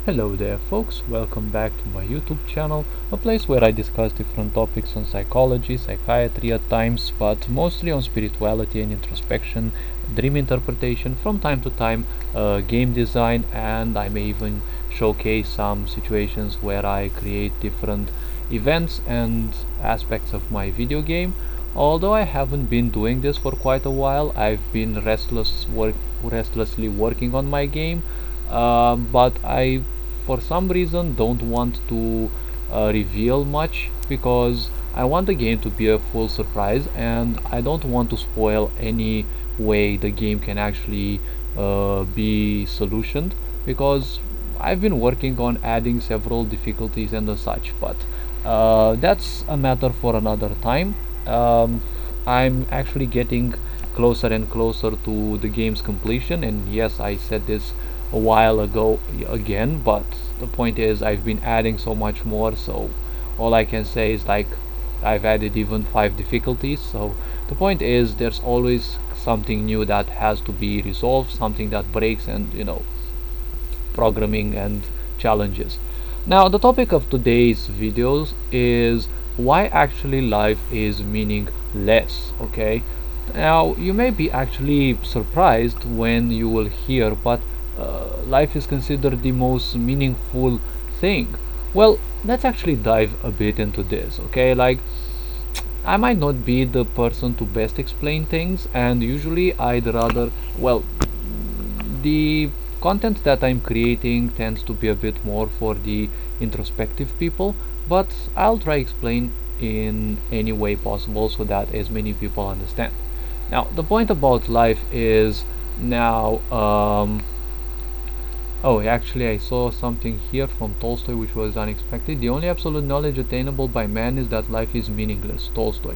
Hello there folks, welcome back to my YouTube channel, a place where I discuss different topics on psychology, psychiatry at times, but mostly on spirituality and introspection, dream interpretation, from time to time game design, and I may even showcase some situations where I create different events and aspects of my video game. Although I haven't been doing this for quite a while, I've been restlessly working on my game, but I for some reason don't want to reveal much because I want the game to be a full surprise and I don't want to spoil any way the game can actually be solutioned, because I've been working on adding several difficulties and the such, but that's a matter for another time. I'm actually getting closer and closer to the game's completion, and yes, I said this a while ago again, but the point is I've been adding so much more, so all I can say is like I've added even 5 difficulties. So the point is there's always something new that has to be resolved, something that breaks, and programming and challenges. Now the topic of today's videos is why actually life is meaningless. Okay, now you may be actually surprised when you will hear, but life is considered the most meaningful thing. Well, let's actually dive a bit into this. Okay, like I might not be the person to best explain things, and usually I'd rather, well, the content that I'm creating tends to be a bit more for the introspective people, but I'll try explain in any way possible so that as many people understand. Now the point about life is now oh, actually I saw something here from Tolstoy which was unexpected. The only absolute knowledge attainable by man is that life is meaningless. Tolstoy.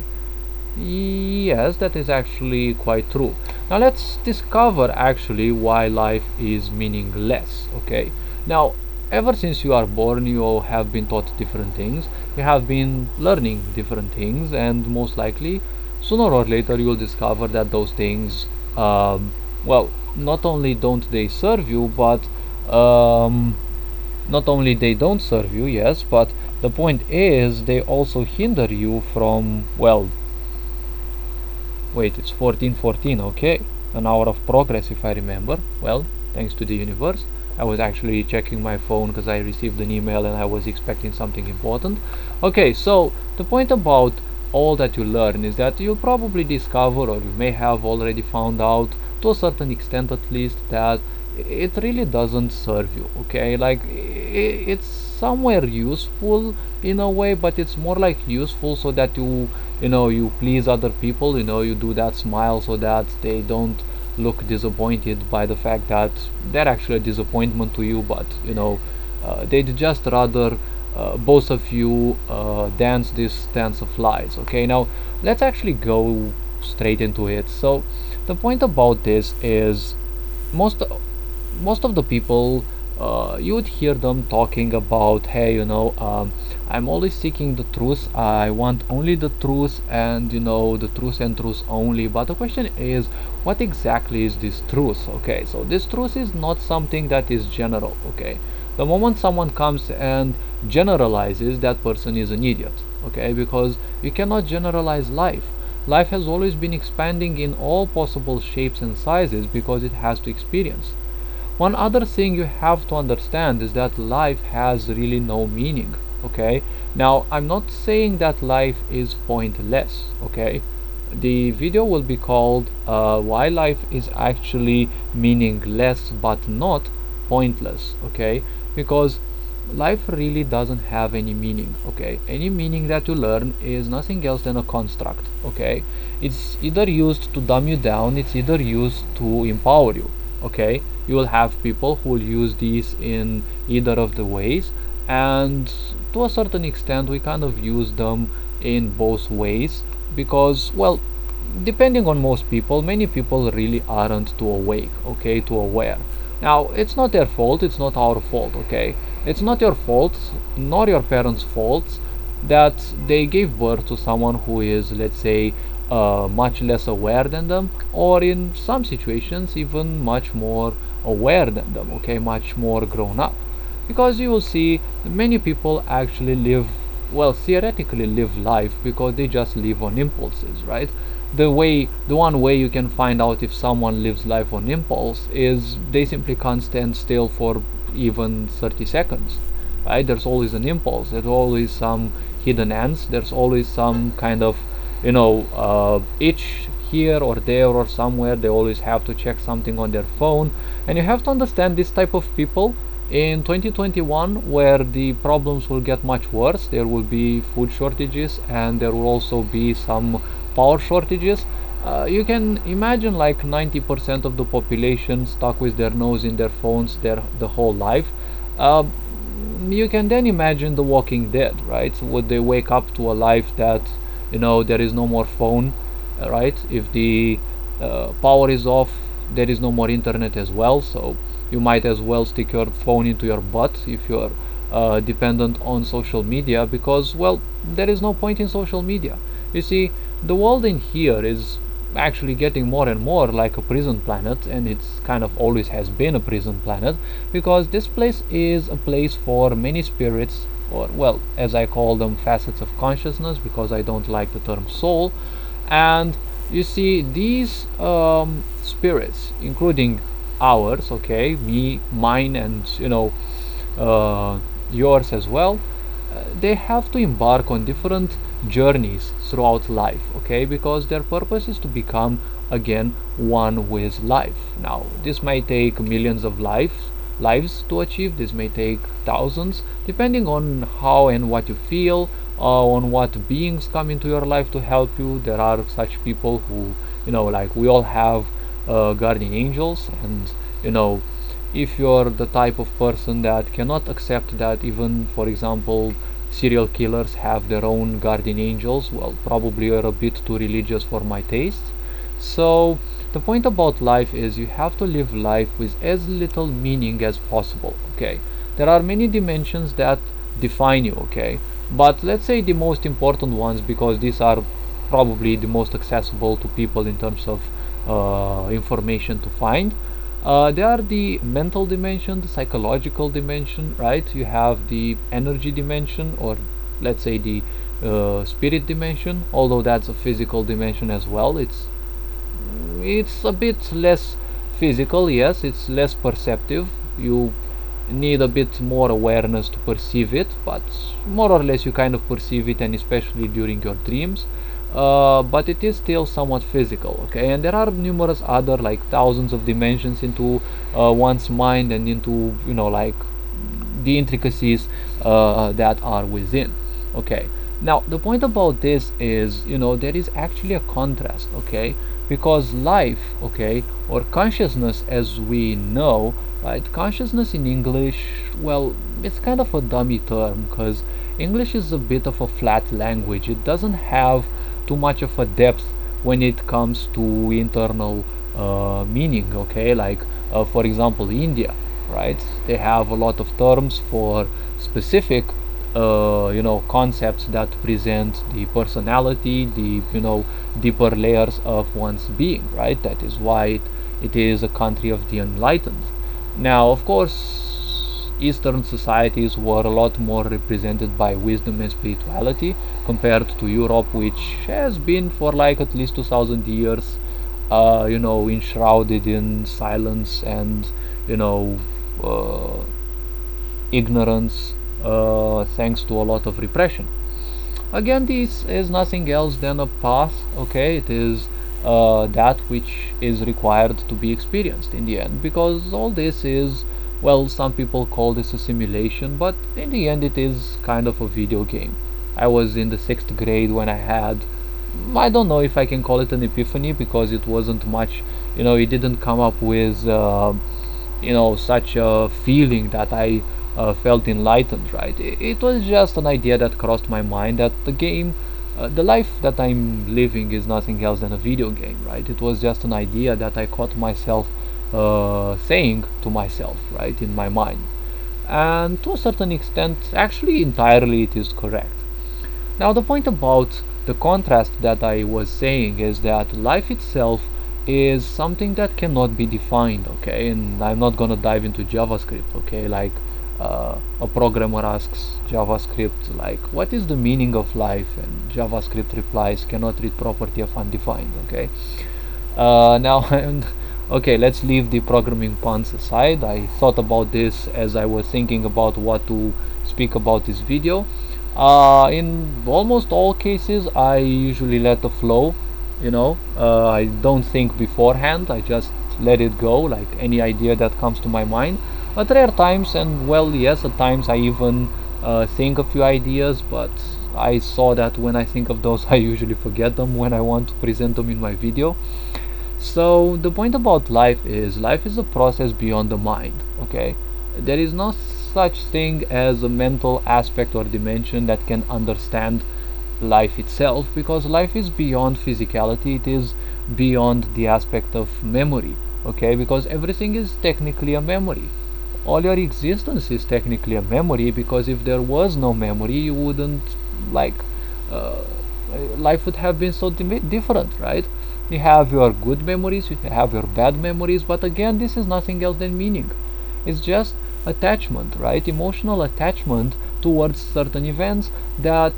Yes, that is actually quite true. Now let's discover actually why life is meaningless. Okay, now ever since you are born you have been taught different things, you have been learning different things, and most likely sooner or later you'll discover that those things well, not only don't they serve you, but not only they don't serve you, yes, but the point is they also hinder you from, well, wait, it's 14:14. Okay, an hour of progress if I remember. Well, thanks to the universe. I was actually checking my phone because I received an email and I was expecting something important. Okay, so the point about all that you learn is that you'll probably discover, or you may have already found out to a certain extent at least, that it really doesn't serve you. Okay, like it's somewhere useful in a way, but it's more like useful so that you please other people. You do that smile so that they don't look disappointed by the fact that they're actually a disappointment to you, but they'd just rather both of you dance this dance of lies. Okay, now let's actually go straight into it. So the point about this is most most of the people, you would hear them talking about, hey, I'm always seeking the truth, I want only the truth, and the truth and truth only. But the question is, what exactly is this truth? Okay, so this truth is not something that is general. Okay, the moment someone comes and generalizes, that person is an idiot. Okay, because you cannot generalize life. Life has always been expanding in all possible shapes and sizes because it has to experience. One other thing you have to understand is that life has really no meaning. Okay, now I'm not saying that life is pointless. Okay, the video will be called why life is actually meaningless but not pointless. Okay, because life really doesn't have any meaning. Okay, any meaning that you learn is nothing else than a construct. Okay, it's either used to dumb you down, it's either used to empower you. Okay, you will have people who will use these in either of the ways, and to a certain extent we kind of use them in both ways because, well, depending on most people, many people really aren't too awake, okay, too aware. Now it's not their fault, it's not our fault. Okay, it's not your fault nor your parents' fault that they gave birth to someone who is, let's say, much less aware than them, or in some situations even much more aware than them. Okay, much more grown up. because you will see many people actually live, well, theoretically live life because they just live on impulses, right? The one way you can find out if someone lives life on impulse is they simply can't stand still for even 30 seconds, right? There's always an impulse, there's always some hidden ends, there's always some kind of, itch here or there or somewhere. They always have to check something on their phone. And you have to understand this type of people in 2021, where the problems will get much worse. There will be food shortages and there will also be some power shortages. You can imagine like 90% of the population stuck with their nose in their phones the whole life. You can then imagine the Walking Dead, right? Would they wake up to a life that, there is no more phone, right? If the power is off, there is no more internet as well, so you might as well stick your phone into your butt if you're dependent on social media, because, well, there is no point in social media. You see, the world in here is actually getting more and more like a prison planet, and it's kind of always has been a prison planet, because this place is a place for many spirits, or, well, as I call them, facets of consciousness, because I don't like the term soul. And you see, these spirits, including ours, okay, mine, and yours as well, they have to embark on different journeys throughout life, okay, because their purpose is to become again one with life. Now, this may take millions of lives to achieve, this may take thousands, depending on how and what you feel, on what beings come into your life to help you. There are such people who, like, we all have guardian angels, and if you're the type of person that cannot accept that even, for example, serial killers have their own guardian angels, well, probably you're a bit too religious for my taste. So the point about life is you have to live life with as little meaning as possible, okay? There are many dimensions that define you, okay? But let's say the most important ones, because these are probably the most accessible to people in terms of information to find. They are the mental dimension, the psychological dimension, right? You have the energy dimension, or let's say the spirit dimension, although that's a physical dimension as well. It's a bit less physical, yes, it's less perceptive. You need a bit more awareness to perceive it, but more or less you kind of perceive it, and especially during your dreams. But it is still somewhat physical, okay? And there are numerous other, like, thousands of dimensions into one's mind, and into, like, the intricacies that are within, okay? Now, the point about this is, there is actually a contrast, okay? Because life, okay, or consciousness as we know, right? Consciousness in English, well, it's kind of a dummy term, because English is a bit of a flat language. It doesn't have too much of a depth when it comes to internal meaning, okay? Like, for example, India, right? They have a lot of terms for specific concepts that present the personality, the deeper layers of one's being, right? That is why it is a country of the enlightened. Now, of course, Eastern societies were a lot more represented by wisdom and spirituality compared to Europe, which has been for like at least 2000 years enshrouded in silence and ignorance, thanks to a lot of repression. Again, this is nothing else than a path, okay? It is that which is required to be experienced in the end, because all this is, well, some people call this a simulation, but in the end it is kind of a video game. I was in the 6th grade when I had, I don't know if I can call it an epiphany, because it wasn't much, it didn't come up with such a feeling that I felt enlightened, right? It was just an idea that crossed my mind, that the life that I'm living is nothing else than a video game, right? It was just an idea that I caught myself saying to myself, right, in my mind. And to a certain extent, actually entirely, it is correct. Now, the point about the contrast that I was saying is that life itself is something that cannot be defined, okay? And I'm not gonna dive into JavaScript, okay? Like, a programmer asks JavaScript like, what is the meaning of life, and JavaScript replies, cannot read property of undefined. Okay, now okay, let's leave the programming puns aside. I thought about this as I was thinking about what to speak about this video. In almost all cases I usually let the flow, I don't think beforehand, I just let it go, like any idea that comes to my mind. But rare times, and well, yes, at times I even think a few ideas, but I saw that when I think of those I usually forget them when I want to present them in my video. So the point about life is a process beyond the mind. Okay, there is no such thing as a mental aspect or dimension that can understand life itself, because life is beyond physicality, it is beyond the aspect of memory. Okay, because everything is technically a memory. All your existence is technically a memory, because if there was no memory, you wouldn't, like, uh, life would have been so different, right? You have your good memories, you have your bad memories, but again, this is nothing else than meaning. It's just attachment, right? Emotional attachment towards certain events that,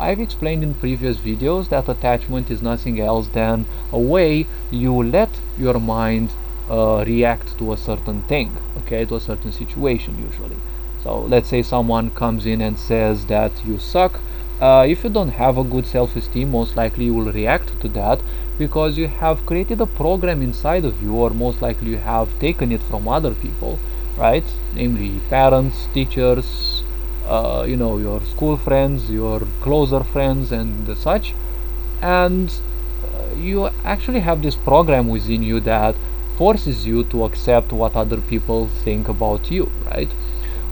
I've explained in previous videos, that attachment is nothing else than a way you let your mind react to a certain thing, okay, to a certain situation usually. So let's say someone comes in and says that you suck. If you don't have a good self-esteem, most likely you will react to that because you have created a program inside of you, or most likely you have taken it from other people, right? Namely parents, teachers, your school friends, your closer friends, and such. And you actually have this program within you that forces you to accept what other people think about you, right?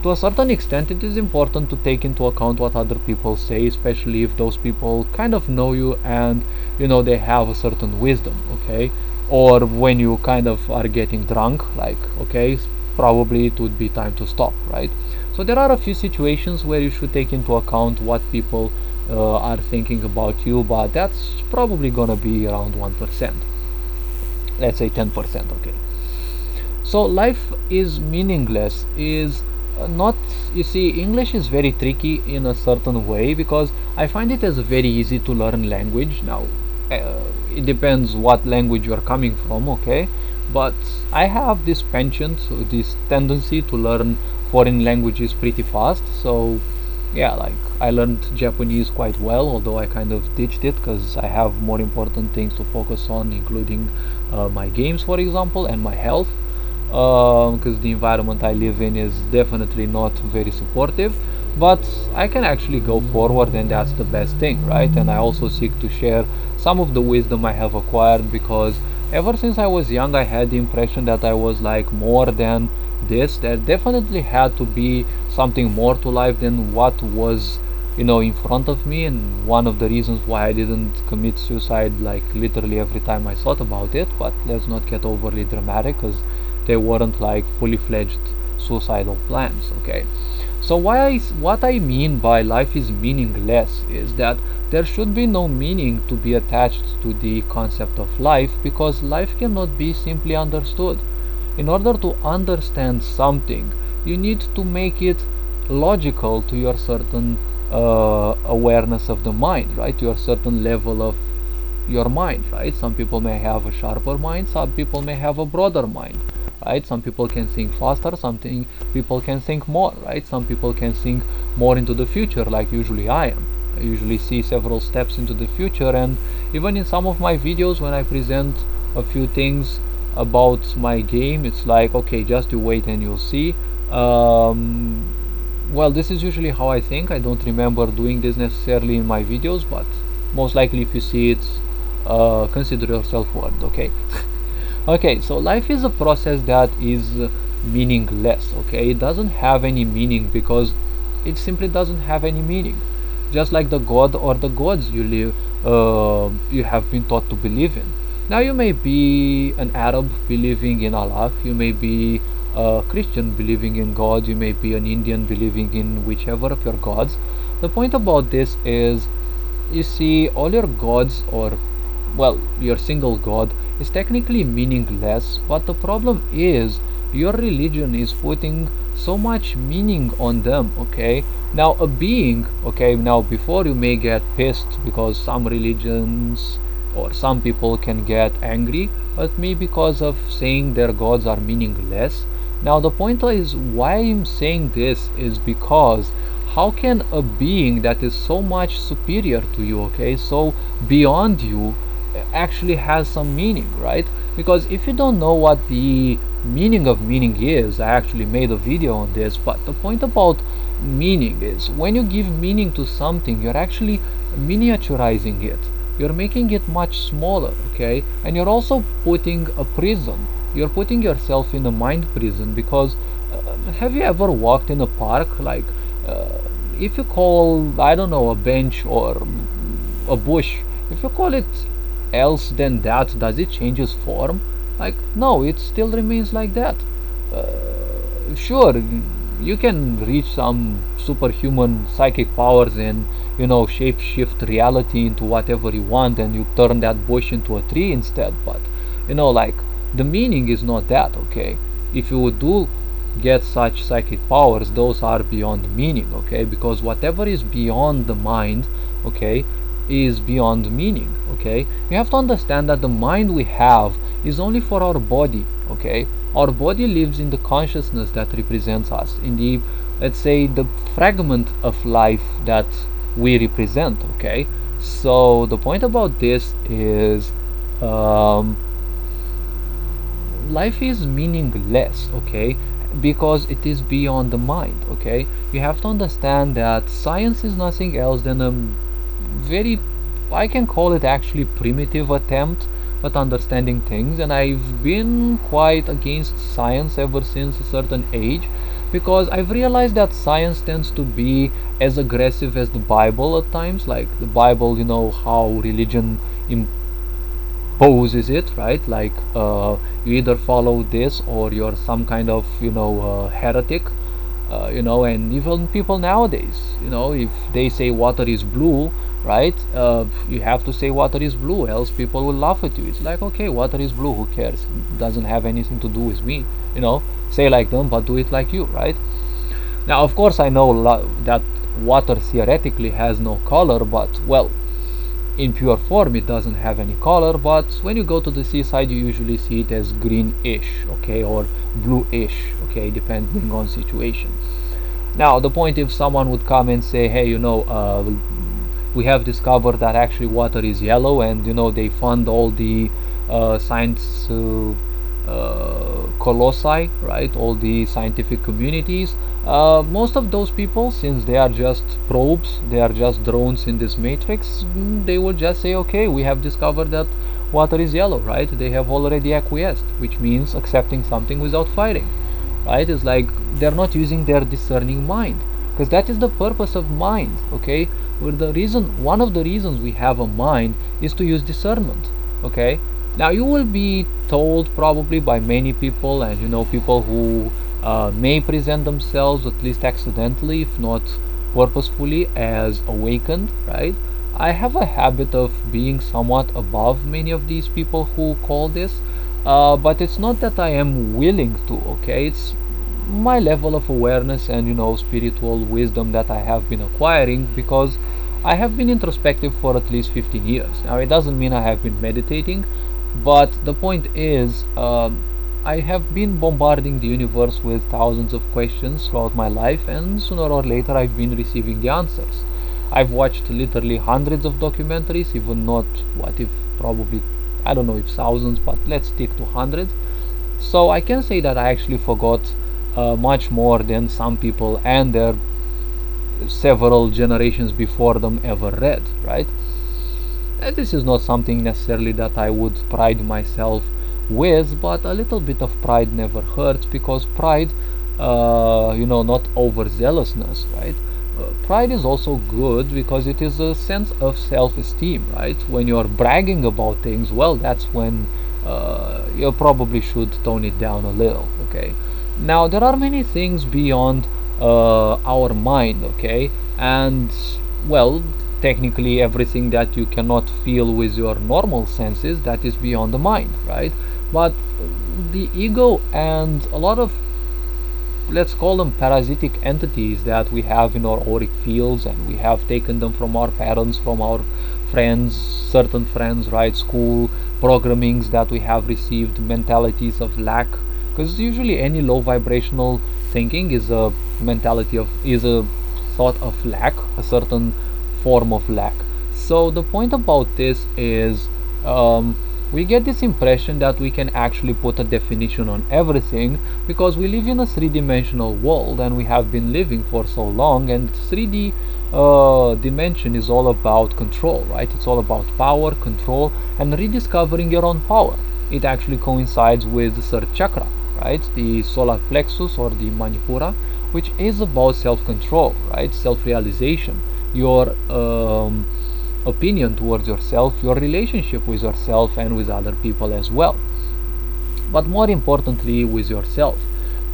To a certain extent, it is important to take into account what other people say, especially if those people kind of know you and they have a certain wisdom. Okay, or when you kind of are getting drunk, like, okay, probably it would be time to stop, right? So there are a few situations where you should take into account what people are thinking about you, but that's probably gonna be around 1%, let's say 10%. Okay, so life is meaningless is not, you see, English is very tricky in a certain way, because I find it as very easy to learn language. Now it depends what language you are coming from, okay, but I have this penchant, this tendency to learn foreign languages pretty fast. So yeah, like I learned Japanese quite well, although I kind of ditched it because I have more important things to focus on, including my games, for example, and my health, because the environment I live in is definitely not very supportive. But I can actually go forward, and that's the best thing, right? And I also seek to share some of the wisdom I have acquired, because ever since I was young I had the impression that I was like more than this. There definitely had to be something more to life than what was in front of me, and one of the reasons why I didn't commit suicide like literally every time I thought about it. But let's not get overly dramatic, because they weren't like fully fledged suicidal plans. Okay, so what I mean by life is meaningless is that there should be no meaning to be attached to the concept of life, because life cannot be simply understood. In order to understand something, you need to make it logical to your certain awareness of the mind, right? To your certain level of your mind, right? Some people may have a sharper mind, some people may have a broader mind, right? Some people can think faster, people can think more, right? Some people can think more into the future, like usually I am. I usually see several steps into the future, and even in some of my videos when I present a few things about my game, it's like, okay, just you wait and you'll see. Well, this is usually how I think. I don't remember doing this necessarily in my videos, but most likely if you see it, consider yourself warned. Okay. Okay, so life is a process that is meaningless. Okay, it doesn't have any meaning because it simply doesn't have any meaning. Just like the god or the gods you have been taught to believe in. Now you may be an Arab believing in Allah, you may be a Christian believing in God, you may be an Indian believing in whichever of your gods. The point about this is, you see, all your gods, or well, your single god is technically meaningless, but the problem is your religion is putting so much meaning on them. Okay, now a being, okay, now before you may get pissed because some religions or some people can get angry at me because of saying their gods are meaningless. Now the point is, why I'm saying this is because how can a being that is so much superior to you, okay, so beyond you, actually has some meaning, right? Because if you don't know what the meaning of meaning is, I actually made a video on this, but the point about meaning is when you give meaning to something, you're actually miniaturizing it, you're making it much smaller, okay, and you're also putting a prison, you're putting yourself in a mind prison. Because have you ever walked in a park, like if you call, I don't know, a bench or a bush, if you call it else than that, does it change its form? Like, no, it still remains like that. Sure, you can reach some superhuman psychic powers and, you know, shape shift reality into whatever you want, and you turn that bush into a tree instead, but you know, like, the meaning is not that, okay? If you do get such psychic powers, those are beyond meaning, okay? Because whatever is beyond the mind, okay, is beyond meaning, okay? You have to understand that the mind we have is only for our body, okay? Our body lives in the consciousness that represents us, in the, let's say, the fragment of life that we represent, okay? So the point about this is life is meaningless, okay, because it is beyond the mind, okay? You have to understand that science is nothing else than a very, I can call it actually primitive attempt at understanding things, and I've been quite against science ever since a certain age, because I've realized that science tends to be as aggressive as the Bible at times. Like the Bible, you know how religion imposes it, right? Like you either follow this or you're some kind of, you know, heretic, you know. And even people nowadays, you know, if they say water is blue, right, you have to say water is blue, else people will laugh at you. It's like, okay, water is blue, who cares, it doesn't have anything to do with me, you know. Say like them, but do it like you, right? Now of course I know that water theoretically has no color, but well, in pure form it doesn't have any color. But when you go to the seaside, you usually see it as greenish, okay, or bluish, okay, depending on situation. Now the point, if someone would come and say, hey, you know, we have discovered that actually water is yellow, and you know, they fund all the science colossi, right, all the scientific communities, most of those people, since they are just probes, they are just drones in this matrix, they will just say, okay, we have discovered that water is yellow, right? They have already acquiesced, which means accepting something without fighting, right? It's like they're not using their discerning mind, because that is the purpose of mind, okay? One of the reasons we have a mind is to use discernment, okay? Now you will be told probably by many people, and you know, people who may present themselves, at least accidentally, if not purposefully, as awakened, right? I have a habit of being somewhat above many of these people who call this, but it's not that I am willing to, okay? It's my level of awareness and, you know, spiritual wisdom that I have been acquiring, because I have been introspective for at least 15 years. Now it doesn't mean I have been meditating, but the point is, I have been bombarding the universe with thousands of questions throughout my life, and sooner or later I've been receiving the answers. I've watched literally hundreds of documentaries, even not, what if, probably, I don't know if thousands, but let's stick to hundreds. So I can say that I actually forgot much more than some people and their several generations before them ever read, right? And this is not something necessarily that I would pride myself with, but a little bit of pride never hurts, because pride, you know, not overzealousness, right? Pride is also good because it is a sense of self-esteem, right? When you're bragging about things, well, that's when you probably should tone it down a little, okay? Now there are many things beyond our mind, okay? And well, technically everything that you cannot feel with your normal senses, that is beyond the mind, right? But the ego and a lot of let's call them parasitic entities that we have in our auric fields, and we have taken them from our parents, from our friends, certain friends, right? School programmings that we have received, mentalities of lack, because usually any low vibrational thinking is a mentality of, is a thought of lack, a certain form of lack. So the point about this is, we get this impression that we can actually put a definition on everything because we live in a three-dimensional world, and we have been living for so long, and 3D dimension is all about control, right? It's all about power, control, and rediscovering your own power. It actually coincides with the third chakra, right? The solar plexus or the manipura, which is about self-control, right? Self-realization, your opinion towards yourself, your relationship with yourself and with other people as well, but more importantly with yourself.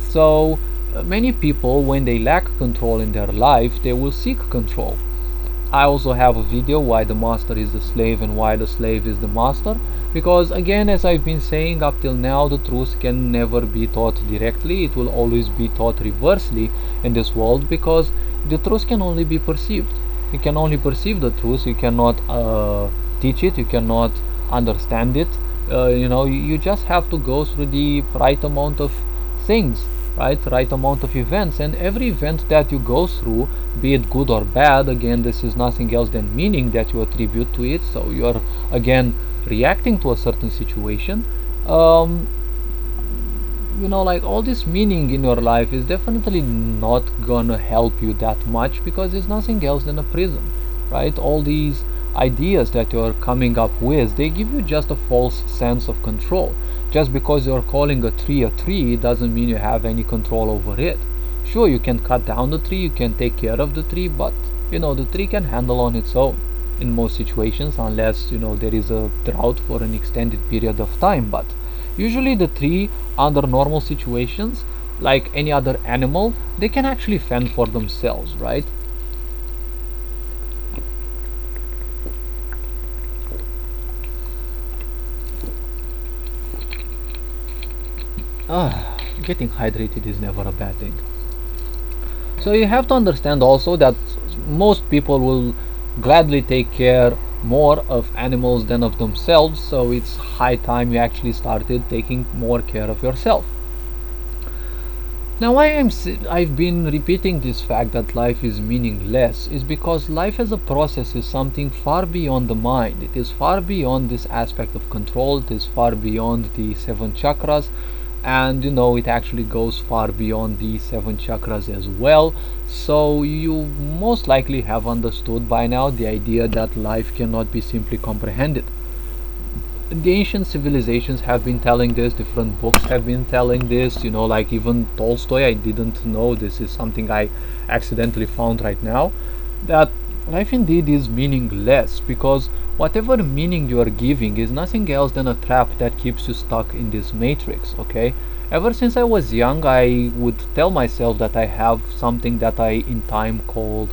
So many people, when they lack control in their life, they will seek control. I also have a video why the master is the slave and why the slave is the master, because again, as I've been saying up till now, the truth can never be taught directly. It will always be taught reversely in this world, because the truth can only be perceived. You can only perceive the truth. You cannot teach it. You cannot understand it. You just have to go through the right amount of things, right amount of events, and every event that you go through, be it good or bad, again, this is nothing else than meaning that you attribute to it. So you're again reacting to a certain situation. Like all this meaning in your life is definitely not gonna help you that much, because it's nothing else than a prison, right? All these ideas that you're coming up with, they give you just a false sense of control. Just because you're calling a tree doesn't mean you have any control over it. Sure, you can cut down the tree, you can take care of the tree, but the tree can handle on its own in most situations, unless there is a drought for an extended period of time. But usually the tree, under normal situations, like any other animal, they can actually fend for themselves, right? Getting hydrated is never a bad thing. So you have to understand also that most people will gladly take care more of animals than of themselves, so it's high time you actually started taking more care of yourself. Now, I've been repeating this fact that life is meaningless is because life as a process is something far beyond the mind. It is far beyond this aspect of control. It is far beyond the 7 chakras, and it actually goes far beyond the 7 chakras as well. So you most likely have understood by now the idea that life cannot be simply comprehended. The ancient civilizations have been telling this, different books have been telling this, like even Tolstoy. I didn't know, this is something I accidentally found right now, that life indeed is meaningless, because whatever meaning you are giving is nothing else than a trap that keeps you stuck in this matrix, okay? Ever since I was young, I would tell myself that I have something that I in time called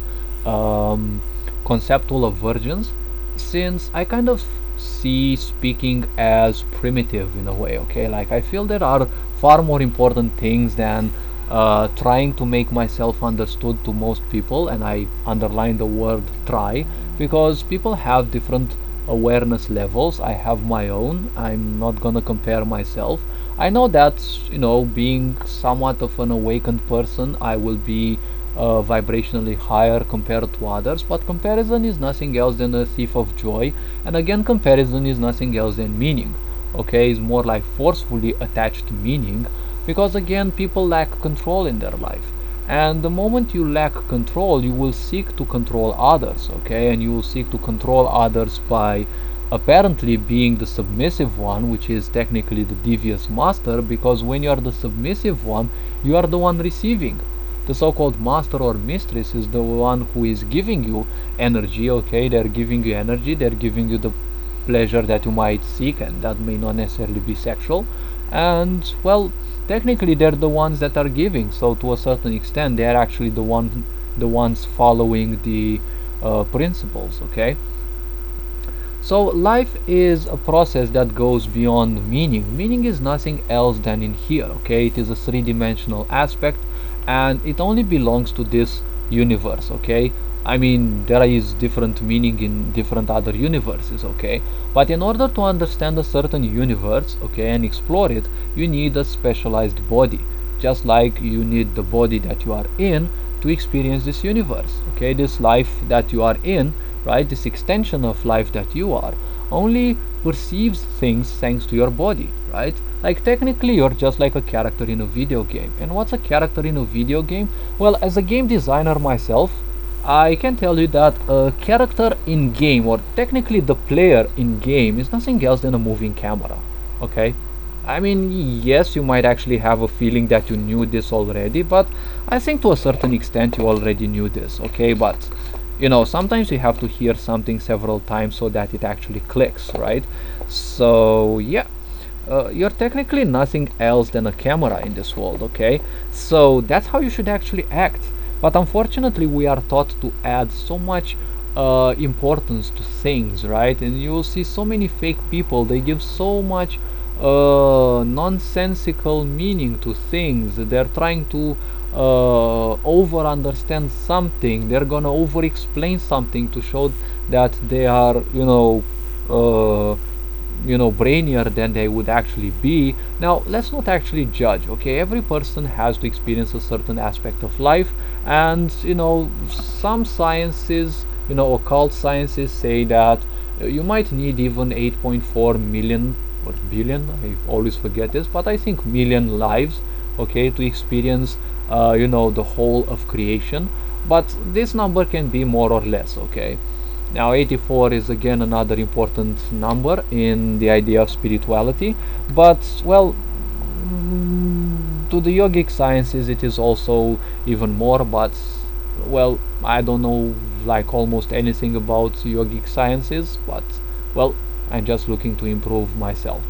conceptual aversions, since I kind of see speaking as primitive in a way, okay? Like, I feel there are far more important things than trying to make myself understood to most people, and I underline the word try, because people have different awareness levels. I have my own. I'm not gonna compare myself. I know that being somewhat of an awakened person, I will be vibrationally higher compared to others, but comparison is nothing else than a thief of joy, and again, comparison is nothing else than meaning, okay? It's more like forcefully attached meaning, because again, people lack control in their life, and the moment you lack control, you will seek to control others, okay? And you will seek to control others by apparently being the submissive one, which is technically the devious master, because when you are the submissive one, you are the one receiving. The so-called master or mistress is the one who is giving you energy, okay? They're giving you energy, they're giving you the pleasure that you might seek, and that may not necessarily be sexual, and well, technically they're the ones that are giving, so to a certain extent they are actually the ones following the principles, okay? So life is a process that goes beyond meaning. Meaning is nothing else than in here, okay? It is a three-dimensional aspect, and it only belongs to this universe. Okay, I mean, there is different meaning in different other universes. Okay, but in order to understand a certain universe, okay, and explore it, you need a specialized body, just like you need the body that you are in to experience this universe. Okay, this life that you are in, right, this extension of life that you are, only perceives things thanks to your body, right? Like technically you're just like a character in a video game. And what's a character in a video game? Well, as a game designer myself, I can tell you that a character in game, or technically the player in game, is nothing else than a moving camera. Okay, I mean, yes, you might actually have a feeling that you knew this already, but I think to a certain extent you already knew this. Okay, but you know, sometimes you have to hear something several times so that it actually clicks, right? So yeah, you're technically nothing else than a camera in this world. Okay, so that's how you should actually act. But unfortunately we are taught to add so much importance to things, right? And you will see so many fake people, they give so much nonsensical meaning to things. They're trying to over understand something, they're gonna over explain something to show that they are, brainier than they would actually be. Now let's not actually judge. Okay, every person has to experience a certain aspect of life, and some sciences, occult sciences say that you might need even 8.4 million or billion, I always forget this, but I think million lives, okay, to experience the whole of creation. But this number can be more or less. Okay, now 84 is again another important number in the idea of spirituality, but well, to the yogic sciences it is also even more. But well, I don't know like almost anything about yogic sciences, but well, I'm just looking to improve myself.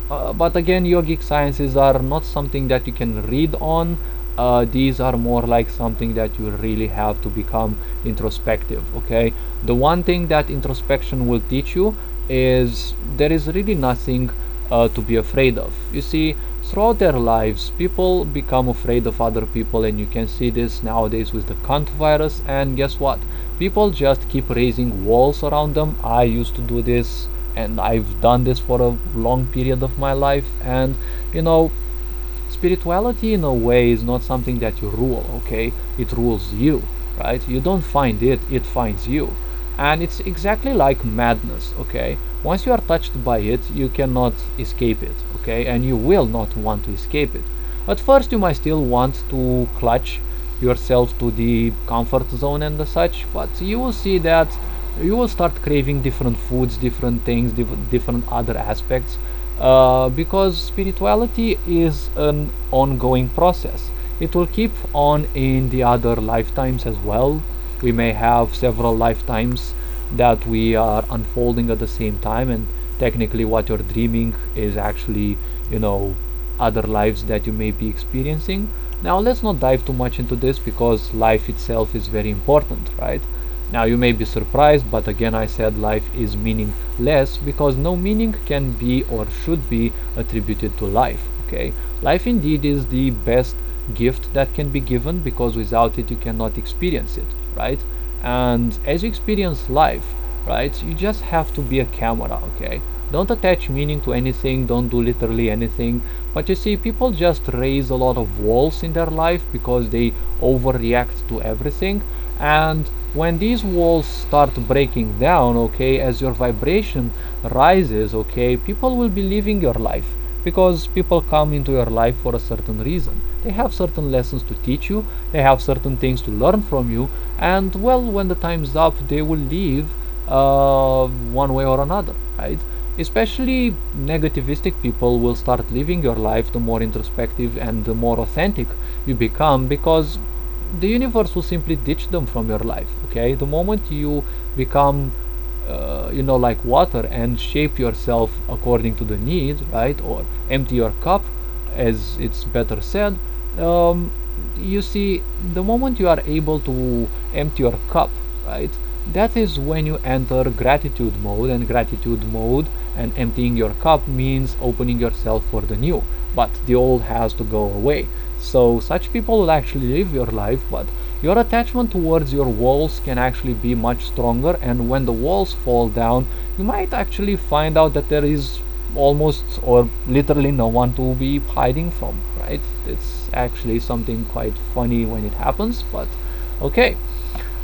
But again, yogic sciences are not something that you can read on. These are more like something that you really have to become introspective. Okay, the one thing that introspection will teach you is there is really nothing to be afraid of. You see, throughout their lives people become afraid of other people, and you can see this nowadays with the cunt virus. And guess what, people just keep raising walls around them. I used to do this, and I've done this for a long period of my life. And spirituality in a way is not something that you rule. Okay, it rules you, right? You don't find it, it finds you. And it's exactly like madness. Okay, once you are touched by it, you cannot escape it. Okay, and you will not want to escape it. At first you might still want to clutch yourself to the comfort zone and the such, but you will see that you will start craving different foods, different things, different other aspects, because spirituality is an ongoing process. It will keep on in the other lifetimes as well. We may have several lifetimes that we are unfolding at the same time, and technically what you're dreaming is actually other lives that you may be experiencing. Now let's not dive too much into this, because life itself is very important, right? Now you may be surprised, but again I said life is meaningless, because no meaning can be or should be attributed to life. Okay, life indeed is the best gift that can be given, because without it you cannot experience it, right? And as you experience life, right, you just have to be a camera. Okay, don't attach meaning to anything, don't do literally anything. But you see, people just raise a lot of walls in their life because they overreact to everything. And when these walls start breaking down, okay, as your vibration rises, okay, people will be leaving your life, because people come into your life for a certain reason. They have certain lessons to teach you, they have certain things to learn from you, and well, when the time's up, they will leave one way or another, right? Especially negativistic people will start leaving your life the more introspective and the more authentic you become, because the universe will simply ditch them from your life. Okay, the moment you become like water and shape yourself according to the need, right, or empty your cup, as it's better said, you see, the moment you are able to empty your cup, right, that is when you enter gratitude mode. And gratitude mode and emptying your cup means opening yourself for the new, but the old has to go away. So such people will actually live your life, but your attachment towards your walls can actually be much stronger, and when the walls fall down, you might actually find out that there is almost or literally no one to be hiding from, right? It's actually something quite funny when it happens, but okay.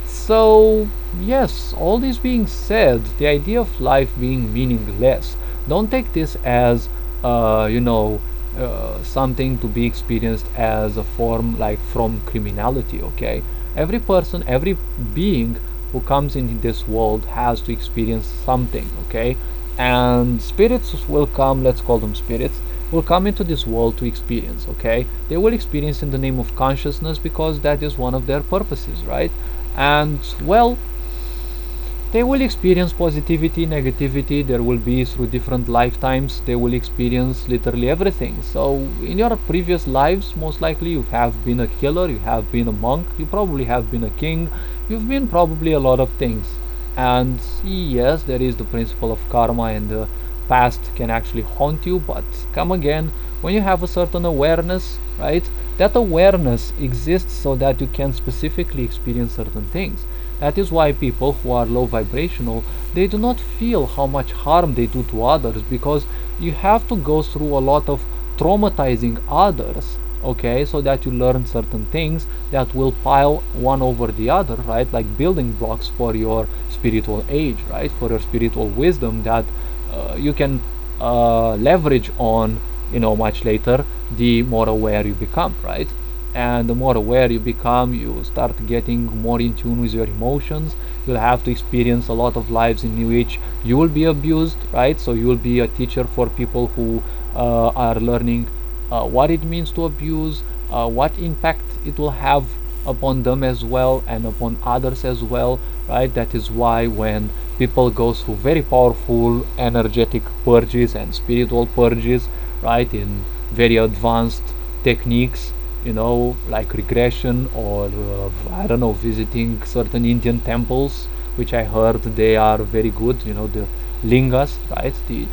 So yes, all this being said, the idea of life being meaningless, don't take this as something to be experienced as a form like from criminality. Okay, every person, every being who comes in this world has to experience something. Okay, and spirits will come, let's call them spirits, will come into this world to experience. Okay, they will experience in the name of consciousness because that is one of their purposes, right? And well, they will experience positivity, negativity. There will be through different lifetimes, they will experience literally everything. So in your previous lives, most likely you have been a killer, you have been a monk, you probably have been a king, you've been probably a lot of things. And yes, there is the principle of karma, and the past can actually haunt you, but come again, when you have a certain awareness, right, that awareness exists so that you can specifically experience certain things. That is why people who are low vibrational, they do not feel how much harm they do to others, because you have to go through a lot of traumatizing others, okay, so that you learn certain things that will pile one over the other, right, like building blocks for your spiritual age, right, for your spiritual wisdom that you can leverage on, much later, the more aware you become, right? And the more aware you become, you start getting more in tune with your emotions. You'll have to experience a lot of lives in which you will be abused, right? So you will be a teacher for people who are learning what it means to abuse, what impact it will have upon them as well and upon others as well, right? That is why when people go through very powerful energetic purges and spiritual purges, right, in very advanced techniques, like regression, or I don't know, visiting certain Indian temples, which I heard they are very good, the lingas, right, the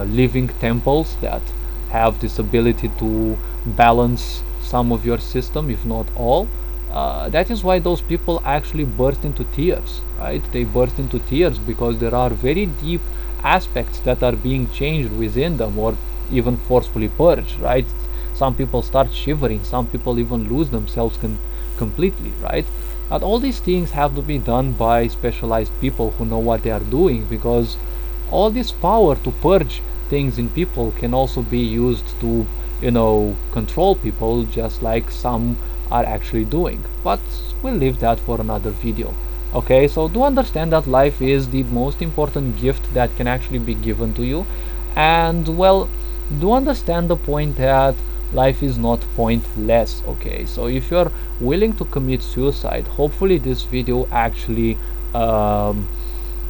living temples that have this ability to balance some of your system, if not all. That is why those people actually burst into tears, right? They burst into tears because there are very deep aspects that are being changed within them, or even forcefully purged, right? Some people start shivering, some people even lose themselves completely, right? And all these things have to be done by specialized people who know what they are doing, because all this power to purge things in people can also be used to, control people, just like some are actually doing. But we'll leave that for another video. Okay, so do understand that life is the most important gift that can actually be given to you, and well, do understand the point that life is not pointless. Okay, so if you're willing to commit suicide, hopefully this video actually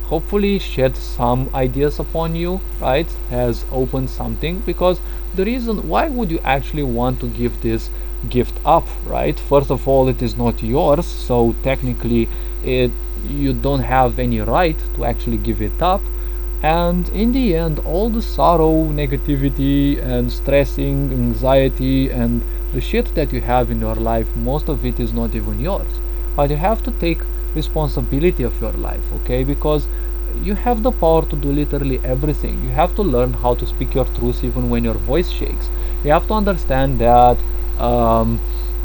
hopefully shed some ideas upon you, right, has opened something, because the reason why would you actually want to give this gift up, right? First of all, it is not yours, so technically you don't have any right to actually give it up. And in the end, all the sorrow, negativity and stressing, anxiety and the shit that you have in your life, most of it is not even yours, but you have to take responsibility of your life, okay? Because you have the power to do literally everything. You have to learn how to speak your truth even when your voice shakes. You have to understand that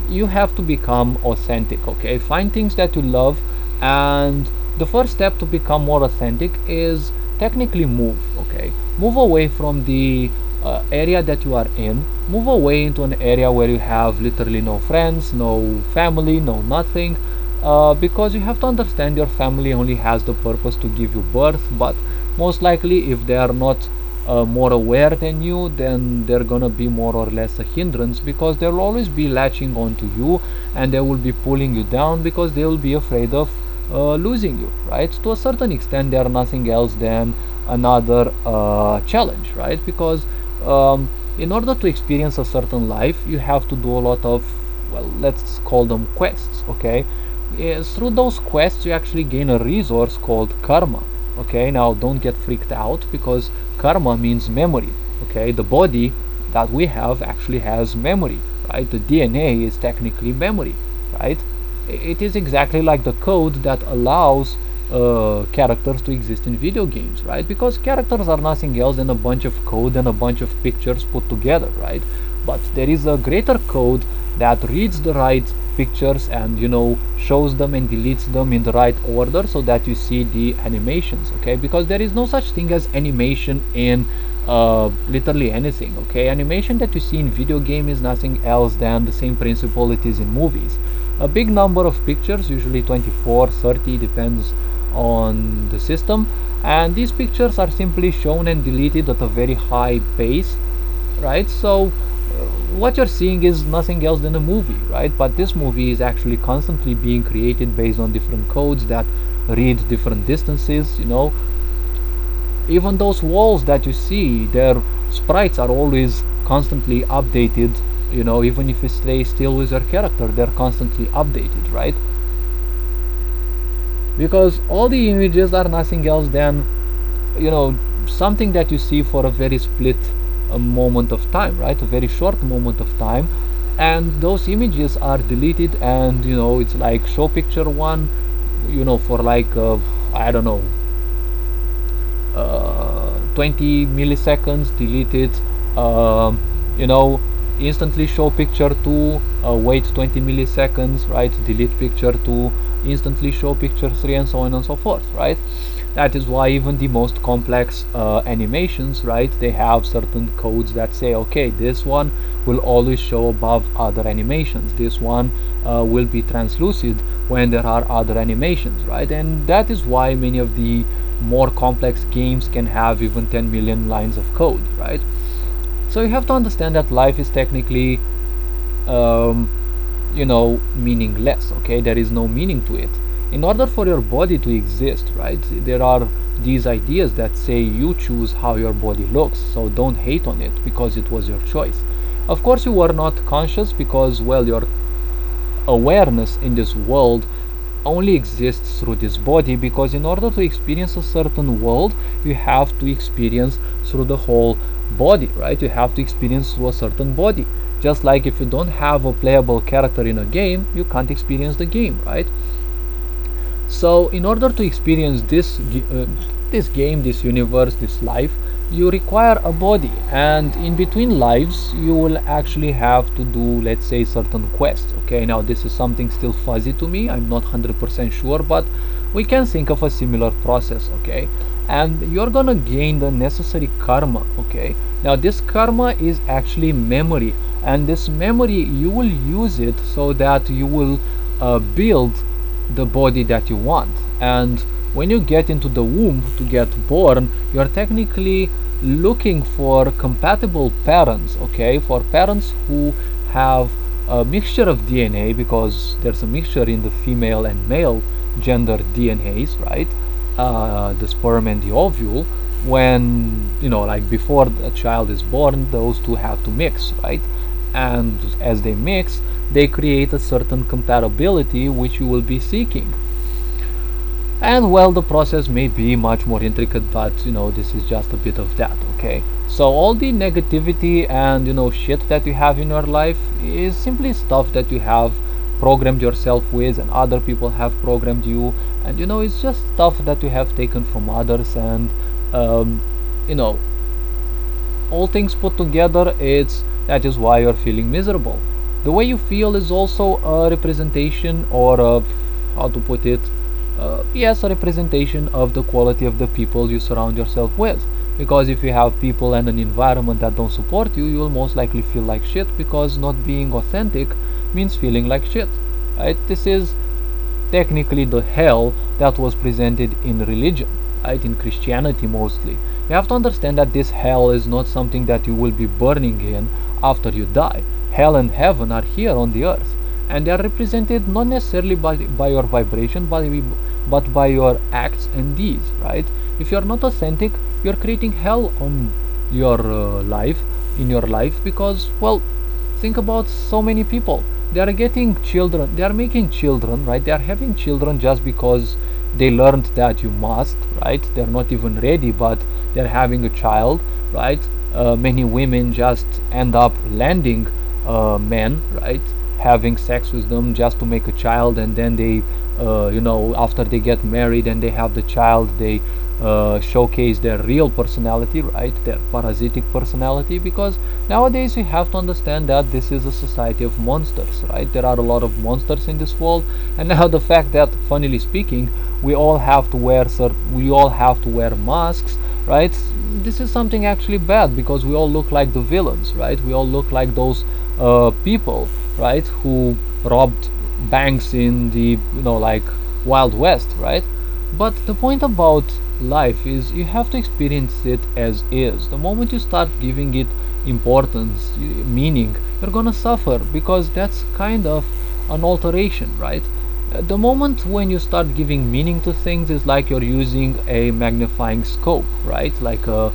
you have to become authentic, okay? Find things that you love, and the first step to become more authentic is technically move, okay? Move away from the area that you are in. Move away into an area where you have literally no friends, no family, no nothing, because you have to understand your family only has the purpose to give you birth, but most likely if they are not more aware than you, then they're gonna be more or less a hindrance, because they'll always be latching onto you and they will be pulling you down because they will be afraid of losing you, right? To a certain extent, they are nothing else than another challenge, right? Because in order to experience a certain life, you have to do a lot of, well, let's call them quests, okay? Through those quests, you actually gain a resource called karma. Okay, now don't get freaked out, because karma means memory. Okay, the body that we have actually has memory, right? The DNA is technically memory, right? It is exactly like the code that allows characters to exist in video games, right? Because characters are nothing else than a bunch of code and a bunch of pictures put together, right? But there is a greater code that reads the right pictures and, you know, shows them and deletes them in the right order so that you see the animations, okay? Because there is no such thing as animation in literally anything, okay? Animation that you see in video game is nothing else than the same principle it is in movies. A big number of pictures, usually 24, 30, depends on the system, and these pictures are simply shown and deleted at a very high pace, right? So what you're seeing is nothing else than a movie, right? But this movie is actually constantly being created based on different codes that read different distances, you know. Even those walls that you see, their sprites are always constantly updated, you know. Even if you stay still with your character, they're constantly updated, right? Because all the images are nothing else than, you know, something that you see for a very split moment of time, right? A very short moment of time, and those images are deleted, and, you know, it's like show picture one, you know, for like I don't know, 20 milliseconds, delete it, you know, instantly show picture 2, wait 20 milliseconds, right? Delete picture 2, instantly show picture 3, and so on and so forth, right? That is why even the most complex animations, right, they have certain codes that say, okay, this one will always show above other animations, this one will be translucent when there are other animations, right? And that is why many of the more complex games can have even 10 million lines of code, right? So you have to understand that life is technically you know, meaningless, okay? There is no meaning to it. In order for your body to exist, right, there are these ideas that say you choose how your body looks, so don't hate on it because it was your choice. Of course you were not conscious because, well, your awareness in this world only exists through this body, because in order to experience a certain world you have to experience through the whole body, right? You have to experience through a certain body. Just like if you don't have a playable character in a game, you can't experience the game, right? So in order to experience this game, this universe, this life, you require a body, and in between lives you will actually have to do, let's say, certain quests, okay? Now this is something still fuzzy to me, I'm not 100% sure, but we can think of a similar process, okay? And you're gonna gain the necessary karma, okay? Now this karma is actually memory, and this memory you will use it so that you will build the body that you want. And when you get into the womb to get born, you're technically looking for compatible parents, okay? For parents who have a mixture of DNA, because there's a mixture in the female and male gender DNAs, right? The sperm and the ovule. When, you know, like before a child is born, those two have to mix, right? And as they mix, they create a certain compatibility which you will be seeking. And, well, the process may be much more intricate, but, you know, this is just a bit of that, okay? So all the negativity and, you know, shit that you have in your life is simply stuff that you have programmed yourself with, and other people have programmed you, and, you know, it's just stuff that you have taken from others, and you know, all things put together, that is why you're feeling miserable. The way you feel is also a representation, or how to put it, yes, a representation of the quality of the people you surround yourself with. Because if you have people and an environment that don't support you, you will most likely feel like shit, because not being authentic means feeling like shit, right? This is technically the hell that was presented in religion, right? In Christianity mostly. You have to understand that this hell is not something that you will be burning in after you die. Hell and heaven are here on the earth, and they are represented not necessarily by your vibration, but by your acts and deeds, right? If you're not authentic, you're creating hell on your life, in your life, because, well, think about so many people. They are getting children, they are making children, right? They are having children just because they learned that you must, right? They're not even ready, but they're having a child, right? Many women just end up landing men, right, having sex with them just to make a child, and then they after they get married and they have the child, they showcase their real personality, right, their parasitic personality. Because nowadays we have to understand that this is a society of monsters, right? There are a lot of monsters in this world. And now the fact that, funnily speaking, we all have to wear masks, right? This is something actually bad, because we all look like the villains, right? We all look like those people, right, who robbed banks in the like Wild West, right? But the point about life is you have to experience it as is. The moment you start giving it importance, meaning, you're gonna suffer, because that's kind of an alteration, right? The moment when you start giving meaning to things is like you're using a magnifying scope, right? Like a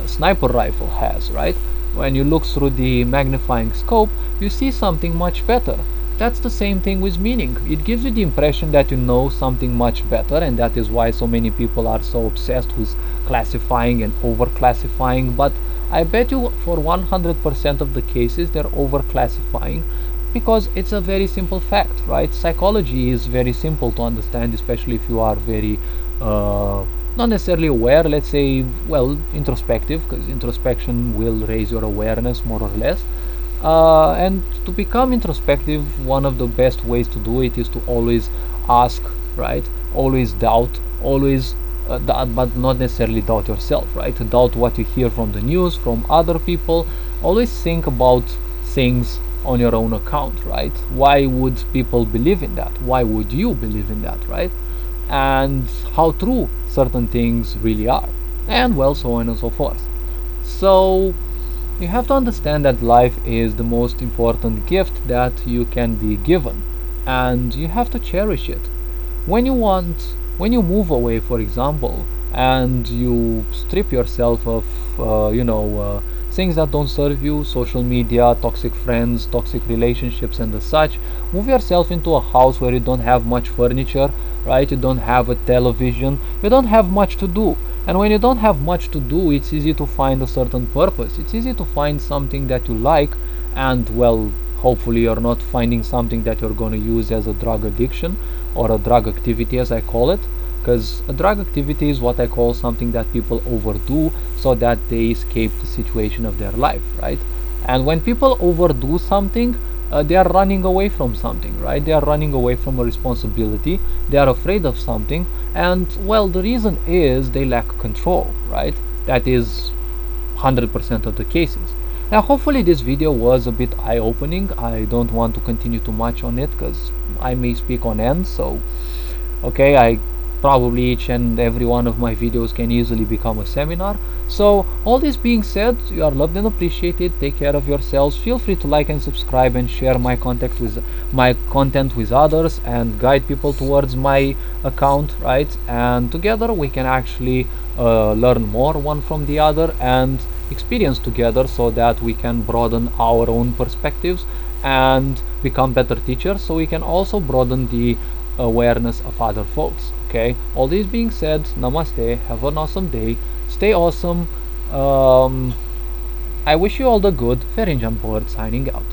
sniper rifle has, right? When you look through the magnifying scope, you see something much better. That's the same thing with meaning. It gives you the impression that you know something much better, and that is why so many people are so obsessed with classifying and over classifying. But I bet you for 100% of the cases they're over classifying, because it's a very simple fact, right? Psychology is very simple to understand, especially if you are very not necessarily aware, let's say, well, introspective, because introspection will raise your awareness more or less. And to become introspective, one of the best ways to do it is to always ask, right? Always doubt, always doubt, but not necessarily doubt yourself, right? To doubt what you hear from the news, from other people. Always think about things on your own account, right? Why would people believe in that? Why would you believe in that, right? And how true certain things really are, and well, so on and so forth. So you have to understand that life is the most important gift that you can be given, and you have to cherish it. When you move away, for example, and you strip yourself of things that don't serve you, social media, toxic friends, toxic relationships, and the such, move yourself into a house where you don't have much furniture, right? You don't have a television, you don't have much to do. And when you don't have much to do, it's easy to find a certain purpose. It's easy to find something that you like, and well, hopefully you're not finding something that you're going to use as a drug addiction or a drug activity, as I call it. Because a drug activity is what I call something that people overdo so that they escape the situation of their life, right? And when people overdo something, they are running away from something, right? They are running away from a responsibility. They are afraid of something, and well, the reason is they lack control, right? That is 100% of the cases. Now, hopefully this video was a bit eye-opening. I don't want to continue too much on it because I may speak on end. So okay, I probably each and every one of my videos can easily become a seminar. So all this being said, you are loved and appreciated. Take care of yourselves. Feel free to like and subscribe and share my content with others, and guide people towards my account, right? And together we can actually learn more one from the other and experience together, so that we can broaden our own perspectives and become better teachers, so we can also broaden the awareness of other folks. Okay, all this being said, namaste, have an awesome day, stay awesome. I wish you all the good. Ferinjan Board signing out.